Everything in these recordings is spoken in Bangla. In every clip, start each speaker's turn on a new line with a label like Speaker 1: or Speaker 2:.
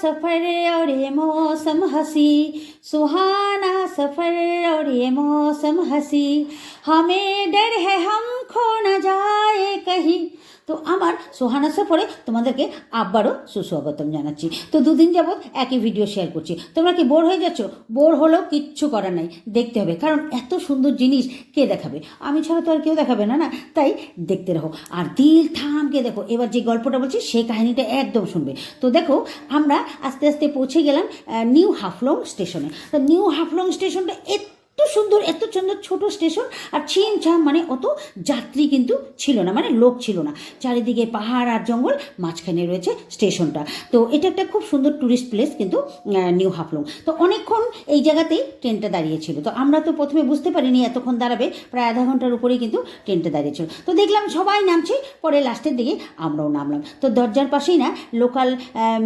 Speaker 1: सफ़र और ये मौसम हंसी, सुहाना सफ़र और ये मौसम हंसी, हमें डर है हम खो न जाए कहीं। তো আমার সোহানা সফরে তোমাদেরকে আবারও সুস্বাগতম জানাচ্ছি। তো দুদিন যাবৎ একই ভিডিও শেয়ার করছি। তোমরা কি বোর হয়ে যাচ্ছ? বোর হলেও কিচ্ছু করার নাই, দেখতে হবে, কারণ এত সুন্দর জিনিস কে দেখাবে? আমি ছাড়া তো আর কেউ দেখাবে না, না? তাই দেখতে রাখো আর দিল থামকে দেখো। এবার যে গল্পটা বলছি সেই কাহিনীটা একদম শুনবে। তো দেখো, আমরা আস্তে আস্তে পৌঁছে গেলাম নিউ হাফলং স্টেশনে। তো নিউ হাফলং স্টেশনটা এত সুন্দর ছোট স্টেশন, আর ছিমছাম, মানে অত যাত্রী কিন্তু ছিল না, মানে লোক ছিল না। চারিদিকে পাহাড় আর জঙ্গল, মাঝখানে রয়েছে স্টেশনটা। তো এটা একটা খুব সুন্দর ট্যুরিস্ট প্লেস কিন্তু নিউ হাফলং। তো অনেকক্ষণ এই জায়গাতেই ট্রেনটা দাঁড়িয়েছিল। তো আমরা তো প্রথমে বুঝতে পারিনি এতক্ষণ দাঁড়াবে, প্রায় আধা ঘন্টার উপরেই কিন্তু ট্রেনটা দাঁড়িয়েছিল। তো দেখলাম সবাই নামছে, পরে লাস্টের দিকে আমরাও নামলাম। তো দরজার পাশেই না লোকাল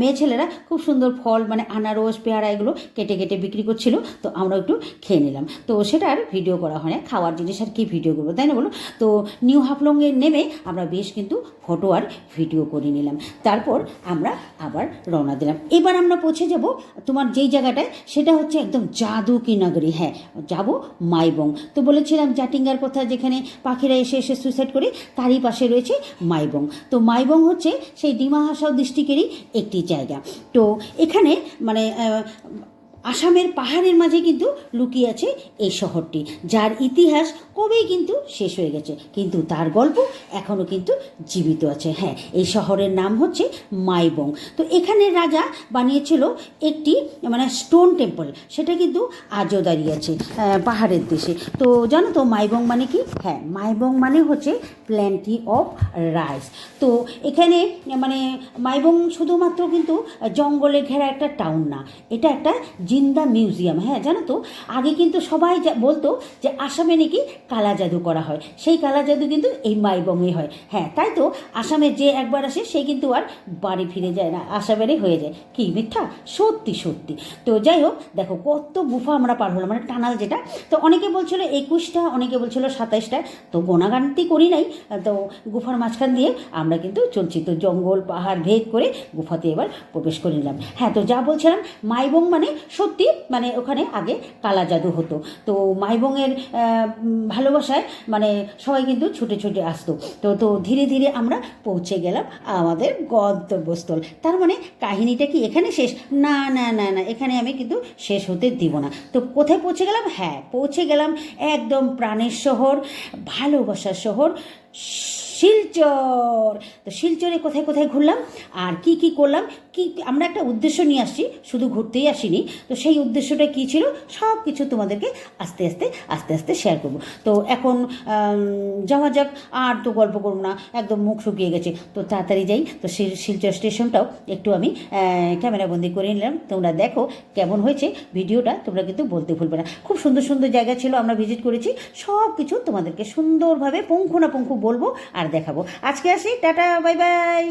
Speaker 1: মেয়ে ছেলেরা খুব সুন্দর ফল, মানে আনারস, পেয়ারা, এগুলো কেটে কেটে বিক্রি করছিল। তো আমরা একটু খেয়ে নিলাম। তো সেটা আর ভিডিও করা হয় না, খাওয়ার জিনিস আর কি ভিডিও করবো, তাই না বলো? তো নিউ হাফলংয়ে নেমে আমরা বেশ কিন্তু ফটো আর ভিডিও করে নিলাম। তারপর আমরা আবার রওনা দিলাম। এবার আমরা পৌঁছে যাব তোমার যেই জায়গাটায়, সেটা হচ্ছে একদম জাদু কি নগরী। হ্যাঁ, যাব মাইবং। তো বলেছিলাম জাটিঙ্গার কথা, যেখানে পাখিরা এসে এসে সুইসাইড করে, তারই পাশে রয়েছে মাইবং। তো মাইবং হচ্ছে সেই ডিমা হাসাও ডিস্ট্রিক্টেরই একটি জায়গা। তো এখানে মানে আসামের পাহাড়ের মাঝে কিন্তু লুকিয়ে আছে এই শহরটি, যার ইতিহাস কবেই কিন্তু শেষ হয়ে গেছে, কিন্তু তার গল্প এখনও কিন্তু জীবিত আছে। হ্যাঁ, এই শহরের নাম হচ্ছে মাইবং। তো এখানে রাজা বানিয়েছিল একটি মানে স্টোন টেম্পল, সেটা কিন্তু আজও দাঁড়িয়ে আছে পাহাড়ের দেশে। তো জানো তো মাইবং মানে কি? হ্যাঁ, মাইবং মানে হচ্ছে প্ল্যান্টি অফ রাইস। তো এখানে মানে মাইবং শুধুমাত্র কিন্তু জঙ্গলে ঘেরা একটা টাউন না, এটা একটা জিন্দা মিউজিয়াম। হ্যাঁ, জানো তো, আগে কিন্তু সবাই বলতো যে আসামে নাকি কালা জাদু করা হয়, সেই কালা জাদু কিন্তু এই মাইবংয়ে হয়। হ্যাঁ, তাই তো আসামে যে একবার আসে সে কিন্তু আর বাড়ি ফিরে যায় না, আসামেরই হয়ে যায়। কি মিথ্যা? সত্যি সত্যি। তো যাই হোক, দেখো কত গুফা আমরা পার হলাম, মানে টানাল যেটা। তো অনেকে বলছিল 21টা, অনেকে বলছিল 27টা। তো গোনাগান্তি করি নাই। তো গুফার মাঝখান দিয়ে আমরা কিন্তু চলছি। তো জঙ্গল পাহাড় ভেদ করে গুফাতে এবার প্রবেশ করে নিলাম। হ্যাঁ, তো যা বলছিলাম, মাইবং মানে সত্যি মানে ওখানে আগে কালা জাদু হতো। তো মাইবংয়ের ভালোবাসায় মানে সবাই কিন্তু ছুটে ছুটে আসতো। তো ধীরে ধীরে আমরা পৌঁছে গেলাম আমাদের গন্তব্যস্থল। তার মানে কাহিনীটা কি এখানে শেষ? না না না না, এখানে আমি কিন্তু শেষ হতে দিব না। তো কোথায় পৌঁছে গেলাম? হ্যাঁ, পৌঁছে গেলাম একদম প্রাণের শহর, ভালোবাসার শহর, শিলচর। তো শিলচরে কোথায় কোথায় ঘুরলাম আর কি কি করলাম, কি আমরা একটা উদ্দেশ্য নিয়ে আসছি, শুধু ঘুরতেই আসিনি। তো সেই উদ্দেশ্যটা কী ছিল সব কিছু তোমাদেরকে আস্তে আস্তে শেয়ার করব। তো এখন যাওয়া যাক, আর তো গল্প করবো না, একদম মুখ শুকিয়ে গেছে। তো তাড়াতাড়ি যাই। তো শিলচর স্টেশনটাও একটু আমি ক্যামেরাবন্দি করে নিলাম। তোমরা দেখো কেমন হয়েছে ভিডিওটা, তোমরা কিন্তু বলতে ভুলবে না। খুব সুন্দর সুন্দর জায়গা ছিল, আমরা ভিজিট করেছি, সব কিছু তোমাদেরকে সুন্দরভাবে পুঙ্খানুপুঙ্খ বলবো আর দেখাবো। আজকে আসি, টাটা, বাই বাই।